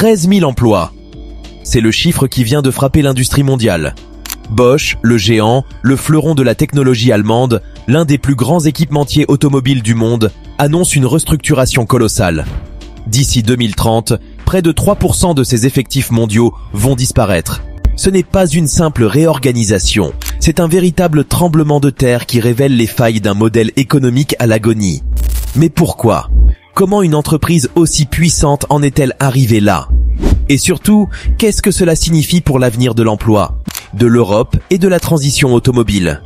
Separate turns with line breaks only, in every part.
13 000 emplois. C'est le chiffre qui vient de frapper l'industrie mondiale. Bosch, le géant, le fleuron de la technologie allemande, l'un des plus grands équipementiers automobiles du monde, annonce une restructuration colossale. D'ici 2030, près de 3% de ses effectifs mondiaux vont disparaître. Ce n'est pas une simple réorganisation, c'est un véritable tremblement de terre qui révèle les failles d'un modèle économique à l'agonie. Mais pourquoi ? Comment une entreprise aussi puissante en est-elle arrivée là ? Et surtout, qu'est-ce que cela signifie pour l'avenir de l'emploi, de l'Europe et de la transition automobile ?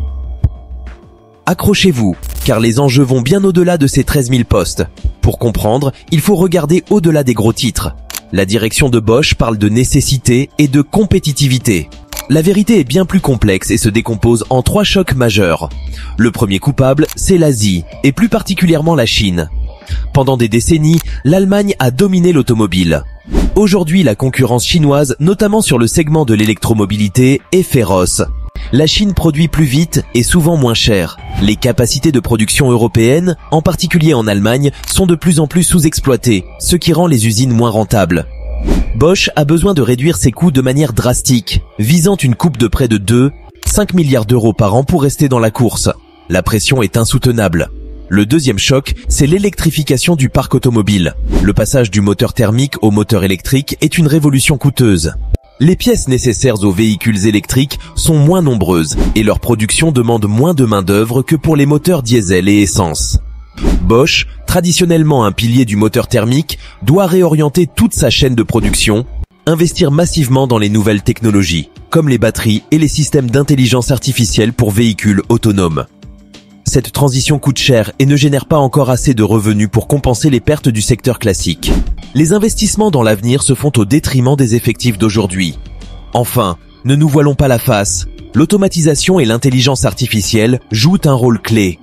Accrochez-vous, car les enjeux vont bien au-delà de ces 13 000 postes. Pour comprendre, il faut regarder au-delà des gros titres. La direction de Bosch parle de nécessité et de compétitivité. La vérité est bien plus complexe et se décompose en 3 chocs majeurs. Le premier coupable, c'est l'Asie, et plus particulièrement la Chine. Pendant des décennies, l'Allemagne a dominé l'automobile. Aujourd'hui, la concurrence chinoise, notamment sur le segment de l'électromobilité, est féroce. La Chine produit plus vite et souvent moins cher. Les capacités de production européennes, en particulier en Allemagne, sont de plus en plus sous-exploitées, ce qui rend les usines moins rentables. Bosch a besoin de réduire ses coûts de manière drastique, visant une coupe de près de 2,5 milliards d'euros par an pour rester dans la course. La pression est insoutenable. Le deuxième choc, c'est l'électrification du parc automobile. Le passage du moteur thermique au moteur électrique est une révolution coûteuse. Les pièces nécessaires aux véhicules électriques sont moins nombreuses et leur production demande moins de main-d'œuvre que pour les moteurs diesel et essence. Bosch, traditionnellement un pilier du moteur thermique, doit réorienter toute sa chaîne de production, investir massivement dans les nouvelles technologies, comme les batteries et les systèmes d'intelligence artificielle pour véhicules autonomes. Cette transition coûte cher et ne génère pas encore assez de revenus pour compenser les pertes du secteur classique. Les investissements dans l'avenir se font au détriment des effectifs d'aujourd'hui. Enfin, ne nous voilons pas la face, l'automatisation et l'intelligence artificielle jouent un rôle clé.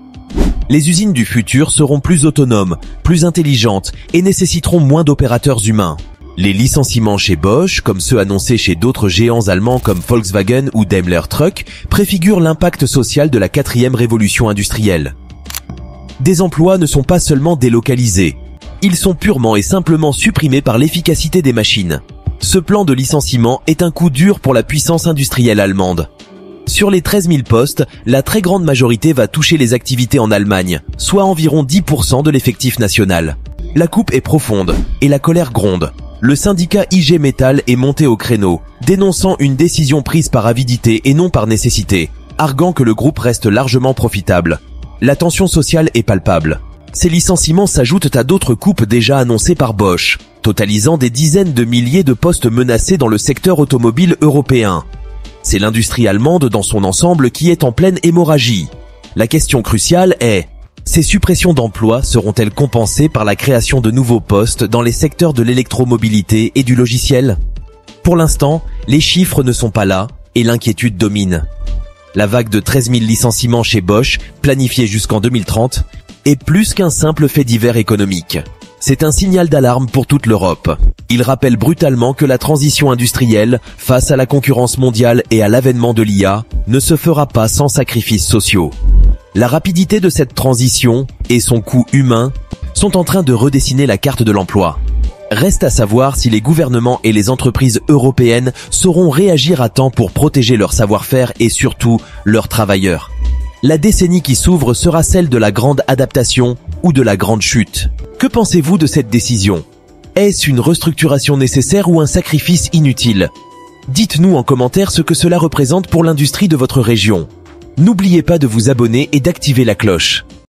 Les usines du futur seront plus autonomes, plus intelligentes et nécessiteront moins d'opérateurs humains. Les licenciements chez Bosch, comme ceux annoncés chez d'autres géants allemands comme Volkswagen ou Daimler Truck, préfigurent l'impact social de la 4e révolution industrielle. Des emplois ne sont pas seulement délocalisés, ils sont purement et simplement supprimés par l'efficacité des machines. Ce plan de licenciement est un coup dur pour la puissance industrielle allemande. Sur les 13 000 postes, la très grande majorité va toucher les activités en Allemagne, soit environ 10% de l'effectif national. La coupe est profonde et la colère gronde. Le syndicat IG Metall est monté au créneau, dénonçant une décision prise par avidité et non par nécessité, arguant que le groupe reste largement profitable. La tension sociale est palpable. Ces licenciements s'ajoutent à d'autres coupes déjà annoncées par Bosch, totalisant des dizaines de milliers de postes menacés dans le secteur automobile européen. C'est l'industrie allemande dans son ensemble qui est en pleine hémorragie. La question cruciale est: ces suppressions d'emplois seront-elles compensées par la création de nouveaux postes dans les secteurs de l'électromobilité et du logiciel ? Pour l'instant, les chiffres ne sont pas là et l'inquiétude domine. La vague de 13 000 licenciements chez Bosch, planifiée jusqu'en 2030, est plus qu'un simple fait divers économique. C'est un signal d'alarme pour toute l'Europe. Il rappelle brutalement que la transition industrielle, face à la concurrence mondiale et à l'avènement de l'IA, ne se fera pas sans sacrifices sociaux. La rapidité de cette transition et son coût humain sont en train de redessiner la carte de l'emploi. Reste à savoir si les gouvernements et les entreprises européennes sauront réagir à temps pour protéger leur savoir-faire et surtout leurs travailleurs. La décennie qui s'ouvre sera celle de la grande adaptation ou de la grande chute. Que pensez-vous de cette décision ? Est-ce une restructuration nécessaire ou un sacrifice inutile ? Dites-nous en commentaire ce que cela représente pour l'industrie de votre région. N'oubliez pas de vous abonner et d'activer la cloche.